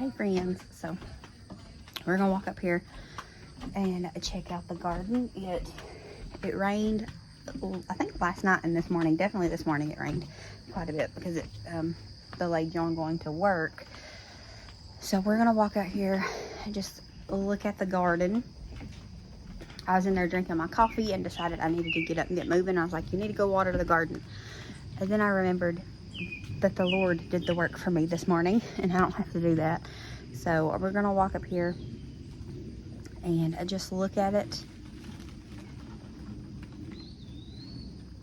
Hey friends, so we're gonna walk up here and check out the garden. It rained, I think last night and this morning. Definitely this morning it rained quite a bit because it delayed John going to work. So we're gonna walk out here and just look at the garden. I was in there drinking my coffee and decided I needed to get up and get moving. I was like, you need to go water the garden. And then I remembered that the Lord did the work for me this morning and I don't have to do that. So we're gonna walk up here and just look at it.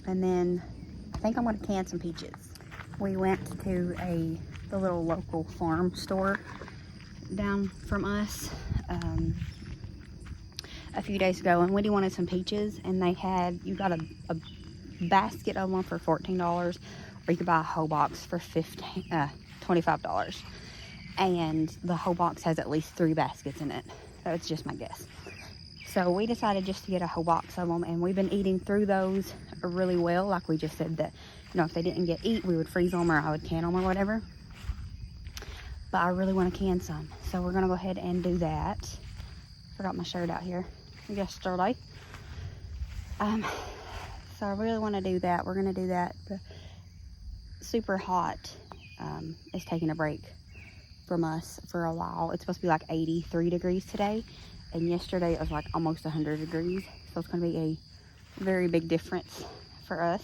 And then I think I'm gonna can some peaches. We went to the little local farm store down from us a few days ago, and Wendy wanted some peaches, and they had, you got a basket of them for $14, or you could buy a whole box for $25. And the whole box has at least 3 baskets in it. That's just my guess. So we decided just to get a whole box of them, and we've been eating through those really well. Like we just said that, you know, if they didn't get eat, we would freeze them or I would can them or whatever. But I really want to can some, so we're gonna go ahead and do that. Forgot my shirt out here yesterday. So I really want to do that. We're gonna do that. The super hot is taking a break from us for a while. It's supposed to be like 83 degrees today, and yesterday it was like almost 100 degrees. So it's gonna be a very big difference for us,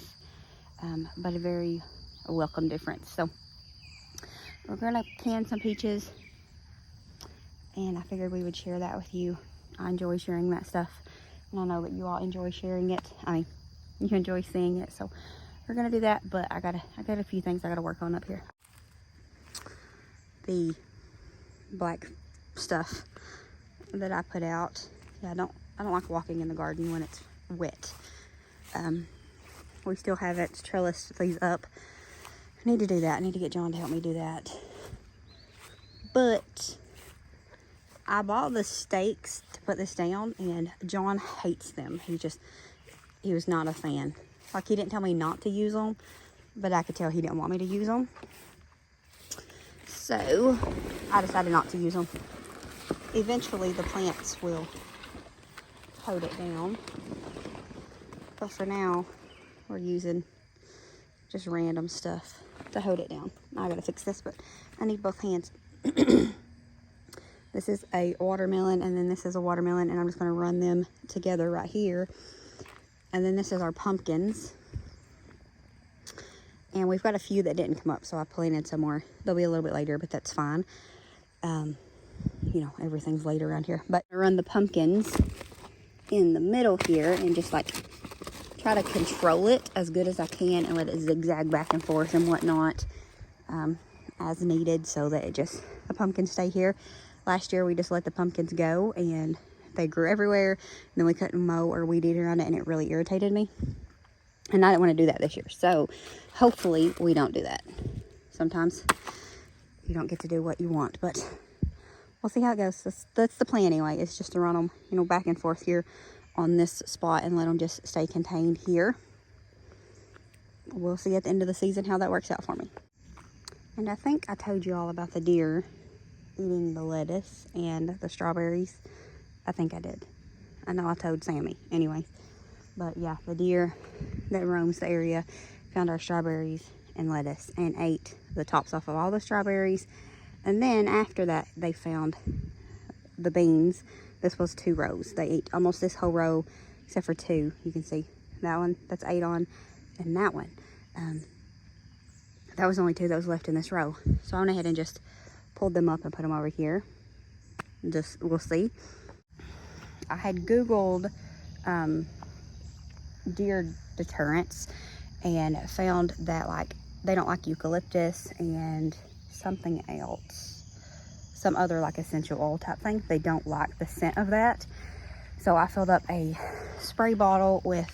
but a very welcome difference. So we're gonna can some peaches, and I figured we would share that with you. I enjoy sharing that stuff, and I know that you all enjoy sharing it. I mean, you enjoy seeing it, so we're gonna do that. But I got a few things I gotta work on up here. The black stuff that I put out. Yeah, I don't like walking in the garden when it's wet. We still haven't trellised these up. I need to do that. I need to get John to help me do that. But I bought the stakes to put this down, and John hates them. He was not a fan. Like, he didn't tell me not to use them, but I could tell he didn't want me to use them. So I decided not to use them. Eventually the plants will hold it down, but for now we're using just random stuff to hold it down. I gotta fix this, but I need both hands. This is a watermelon, and then this is a watermelon, and I'm just gonna run them together right here. And then this is our pumpkins, and we've got a few that didn't come up, so I planted some more. They'll be a little bit later, but that's fine. You know, everything's late around here. But I run the pumpkins in the middle here and just like try to control it as good as I can and let it zigzag back and forth and whatnot as needed, so that the pumpkins stay here. Last year we just let the pumpkins go and they grew everywhere, and then we couldn't mow or weed eat around it, and it really irritated me. And I didn't want to do that this year, so hopefully we don't do that. Sometimes you don't get to do what you want, but we'll see how it goes. That's the plan anyway. It's just to run them, you know, back and forth here on this spot and let them just stay contained here. We'll see at the end of the season how that works out for me. And I think I told you all about the deer eating the lettuce and the strawberries. I think I did. I know I told Sammy anyway. But yeah, the deer that roams the area found our strawberries and lettuce and ate the tops off of all the strawberries. And then after that, they found the beans. This was 2 rows. They ate almost this whole row, except for 2. You can see that one that's 8 on, and that one. That was only 2 that was left in this row. So I went ahead and just pulled them up and put them over here. We'll see. I had Googled deer deterrents and found that, like, they don't like eucalyptus and something else, some other like essential oil type thing. They don't like the scent of that. So I filled up a spray bottle with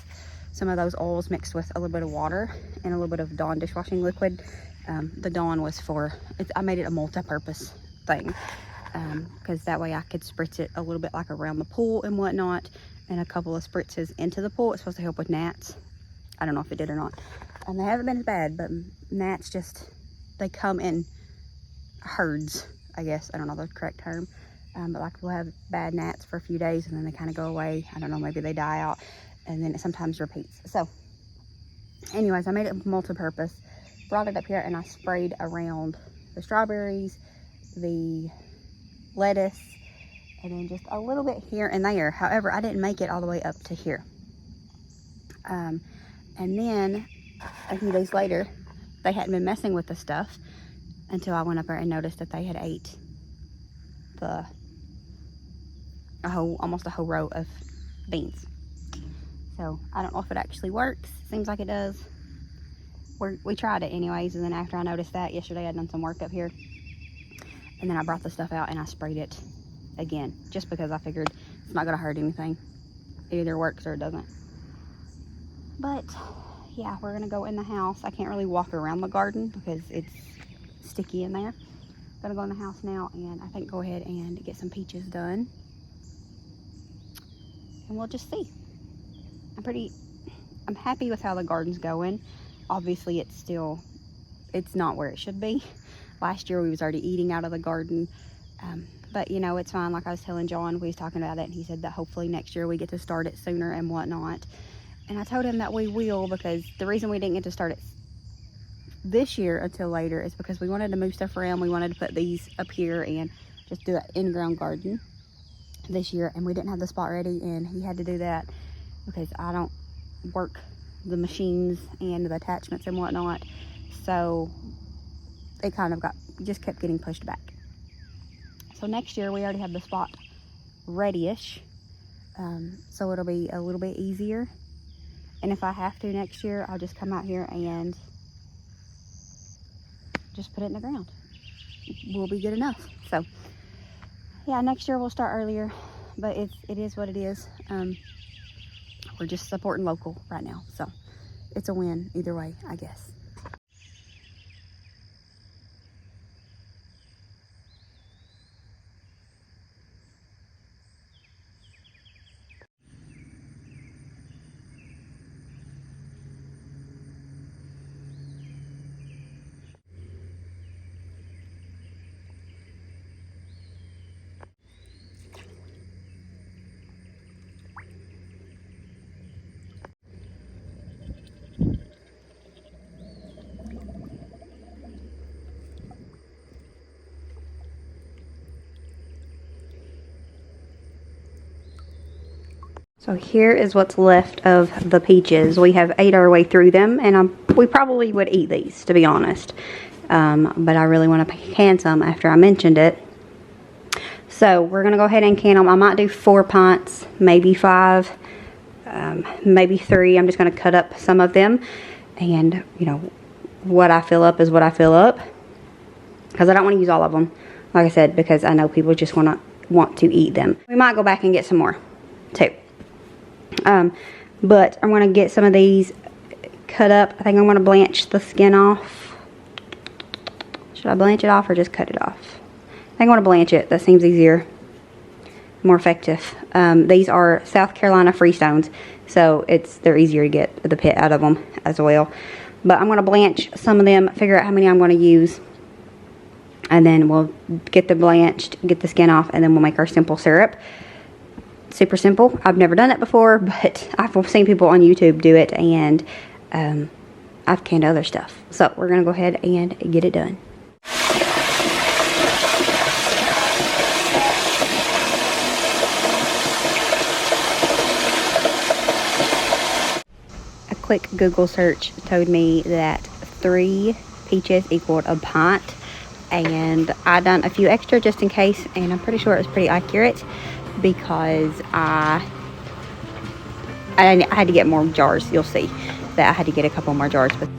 some of those oils mixed with a little bit of water and a little bit of Dawn dishwashing liquid. The Dawn was I made it a multi-purpose thing, because that way I could spritz it a little bit like around the pool and whatnot, and a couple of spritzes into the pool. It's supposed to help with gnats. I don't know if it did or not. They haven't been as bad, but gnats they come in herds I guess. I don't know the correct term. But like we'll have bad gnats for a few days and then they kind of go away. I don't know, maybe they die out and then it sometimes repeats. So anyways, I made it multi-purpose, brought it up here and I sprayed around the strawberries, the lettuce, and then just a little bit here and there. However, I didn't make it all the way up to here. And then a few days later, they hadn't been messing with the stuff until I went up there and noticed that they had ate almost a whole row of beans. So I don't know if it actually works. Seems like it does. We tried it anyways, and then after I noticed that yesterday, I'd done some work up here, and then I brought the stuff out and I sprayed it again, just because I figured it's not gonna hurt anything. It either works or it doesn't. But yeah, we're gonna go in the house. I can't really walk around the garden because it's sticky in there. I'm gonna go in the house now and I think go ahead and get some peaches done. And we'll just see. I'm happy with how the garden's going. Obviously it's not where it should be. Last year we was already eating out of the garden. But you know, it's fine. Like I was telling John, we was talking about it and he said that hopefully next year we get to start it sooner and whatnot. And I told him that we will, because the reason we didn't get to start it this year until later is because we wanted to move stuff around. We wanted to put these up here and just do an in-ground garden this year, and we didn't have the spot ready, and he had to do that because I don't work the machines and the attachments and whatnot. So it kind of just kept getting pushed back. So next year we already have the spot ready-ish, so it'll be a little bit easier. And if I have to next year, I'll just come out here and just put it in the ground. Will be good enough. So yeah, next year we'll start earlier, but it is what it is. We're just supporting local right now, so it's a win either way, I guess. So here is what's left of the peaches. We have ate our way through them, and we probably would eat these, to be honest. But I really want to can some after I mentioned it. So we're going to go ahead and can them. I might do 4 pints, maybe 5, maybe 3. I'm just going to cut up some of them. And, you know, what I fill up is what I fill up. Because I don't want to use all of them, like I said, because I know people just want to eat them. We might go back and get some more, too. But I'm going to get some of these cut up. I think I'm going to blanch the skin off. Should I blanch it off or just cut it off? I think I want to blanch it. That seems easier, more effective. These are South Carolina Freestones, so they're easier to get the pit out of them as well. But I'm going to blanch some of them, figure out how many I'm going to use, and then we'll get them blanched, get the skin off, and then we'll make our simple syrup. Super simple. I've never done it before, but I've seen people on YouTube do it, and I've canned other stuff. So we're going to go ahead and get it done. A quick Google search told me that 3 peaches equaled a pint, and I done a few extra just in case, and I'm pretty sure it was pretty accurate, because I had to get more jars. You'll see that I had to get a couple more jars. But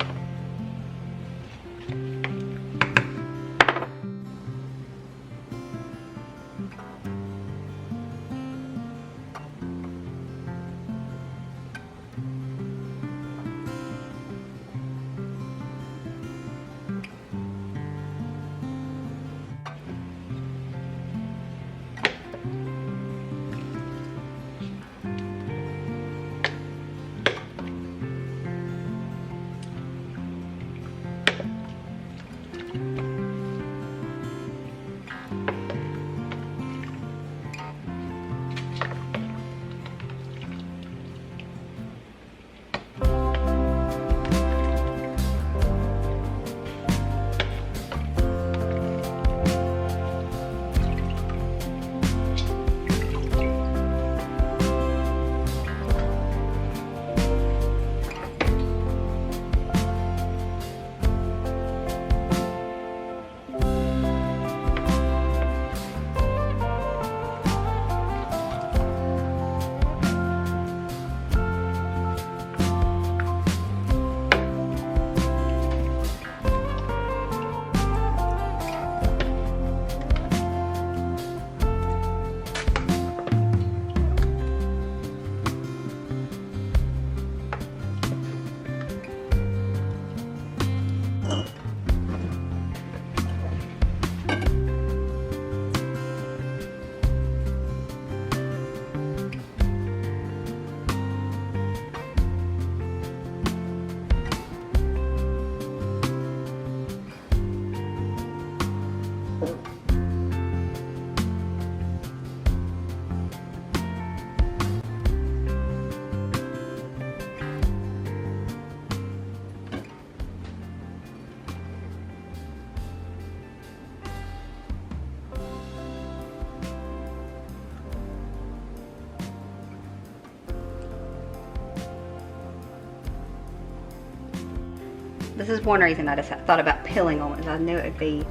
This is one reason I just thought about peeling them, is I knew it would be,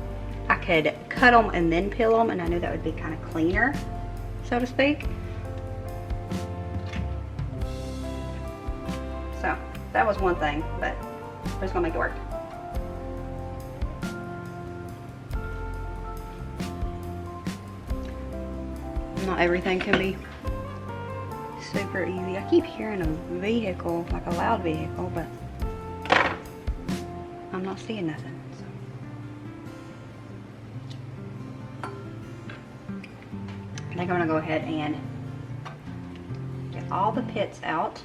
I could cut them and then peel them, and I knew that would be kind of cleaner, so to speak. So that was one thing, but we're just gonna make it work. Not everything can be super easy. I keep hearing a vehicle, like a loud vehicle, but I'm not seeing nothing. So I think I'm gonna go ahead and get all the pits out.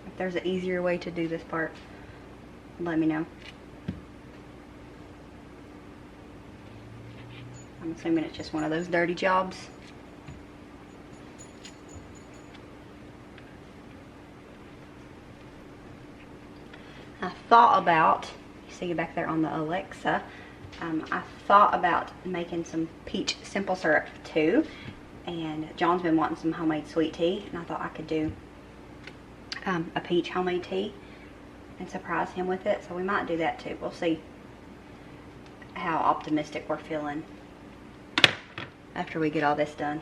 If there's an easier way to do this part, let me know. I'm assuming it's just one of those dirty jobs. I thought about, you see back there on the Alexa, I thought about making some peach simple syrup too, and John's been wanting some homemade sweet tea, and I thought I could do a peach homemade tea and surprise him with it, so we might do that too. We'll see how optimistic we're feeling after we get all this done.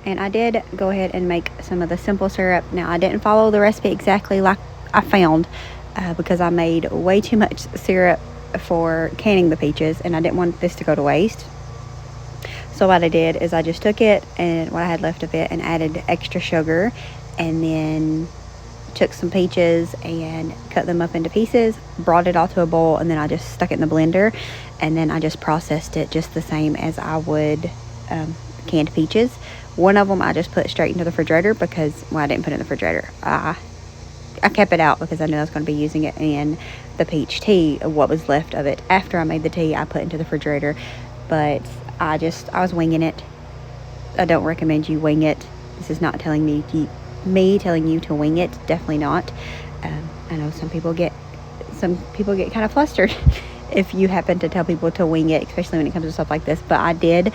And I did go ahead and make some of the simple syrup. Now, I didn't follow the recipe exactly like I found because I made way too much syrup for canning the peaches, and I didn't want this to go to waste. So what I did is I just took it and what I had left of it and added extra sugar, and then took some peaches and cut them up into pieces, brought it all to a boil, and then I just stuck it in the blender, and then I just processed it just the same as I would canned peaches. One of them I just put straight into the refrigerator because, well, I didn't put it in the refrigerator. I kept it out because I knew I was going to be using it in the peach tea. What was left of it after I made the tea, I put into the refrigerator. But I was winging it. I don't recommend you wing it. This is not telling me telling you to wing it. Definitely not. I know some people get kind of flustered if you happen to tell people to wing it, especially when it comes to stuff like this. But I did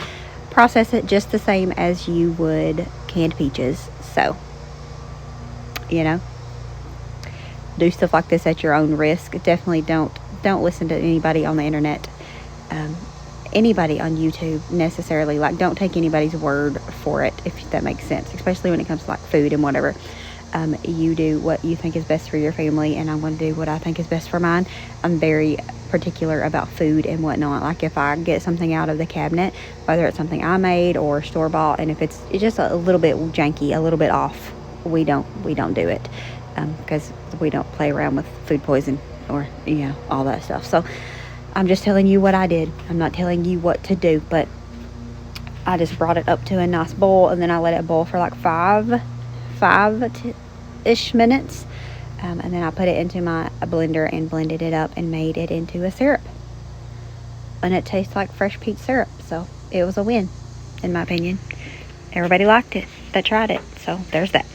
process it just the same as you would canned peaches. So, you know, do stuff like this at your own risk. Definitely don't listen to anybody on the internet, anybody on YouTube necessarily. Like, don't take anybody's word for it, if that makes sense, especially when it comes to like food and whatever. You do what you think is best for your family, and I'm going to do what I think is best for mine. I'm very particular about food and whatnot. Like, if I get something out of the cabinet, whether it's something I made or store-bought, and if it's just a little bit janky, a little bit off, we don't do it, because we don't play around with food poison or, you know, all that stuff. So I'm just telling you what I did. I'm not telling you what to do, but I just brought it up to a nice boil, and then I let it boil for like five-ish minutes, and then I put it into my blender and blended it up and made it into a syrup, and it tastes like fresh peach syrup. So it was a win, in my opinion. Everybody liked it that tried it, so there's that.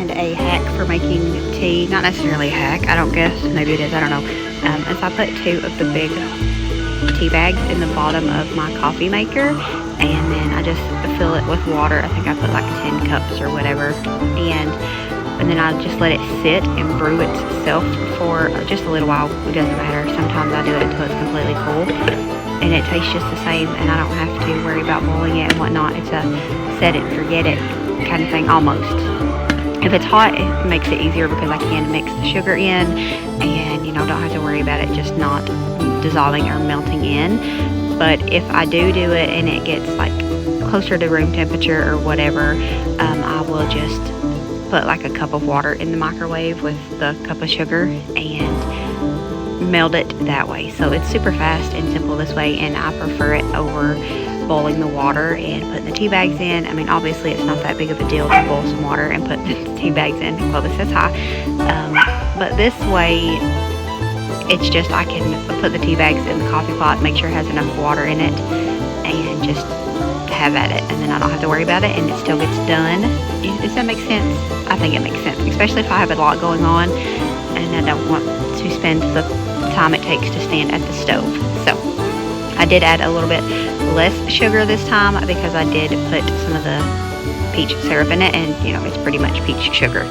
A hack for making tea, not necessarily a hack, I don't guess, maybe it is, I don't know, is I put 2 of the big tea bags in the bottom of my coffee maker, and then I just fill it with water. I think I put like 10 cups or whatever, and then I just let it sit and brew itself for just a little while. It doesn't matter, sometimes I do it until it's completely cool, and it tastes just the same, and I don't have to worry about boiling it and whatnot. It's a set it and forget it kind of thing, almost. If it's hot, it makes it easier because I can mix the sugar in and, you know, don't have to worry about it just not dissolving or melting in. But if I do it and it gets like closer to room temperature or whatever, I will just put like a cup of water in the microwave with the cup of sugar and melt it that way. So it's super fast and simple this way, and I prefer it over boiling the water and putting the tea bags in. I mean, obviously it's not that big of a deal to boil some water and put the tea bags in. ℂ𝕚𝕚𝕚. But this way, it's just I can put the tea bags in the coffee pot, make sure it has enough water in it, and just have at it, and then I don't have to worry about it, and it still gets done. Does that make sense? I think it makes sense, especially if I have a lot going on and I don't want to spend the time it takes to stand at the stove. So I did add a little bit less sugar this time because I did put some of the peach syrup in it, and you know, it's pretty much peach sugar.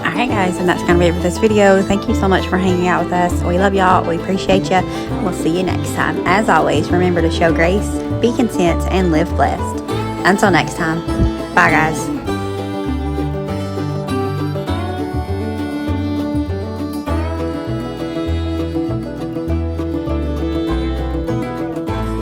Alright guys, and that's going to be it for this video. Thank you so much for hanging out with us. We love y'all. We appreciate you. We'll see you next time. As always, remember to show grace, be content, and live blessed. Until next time. Bye guys.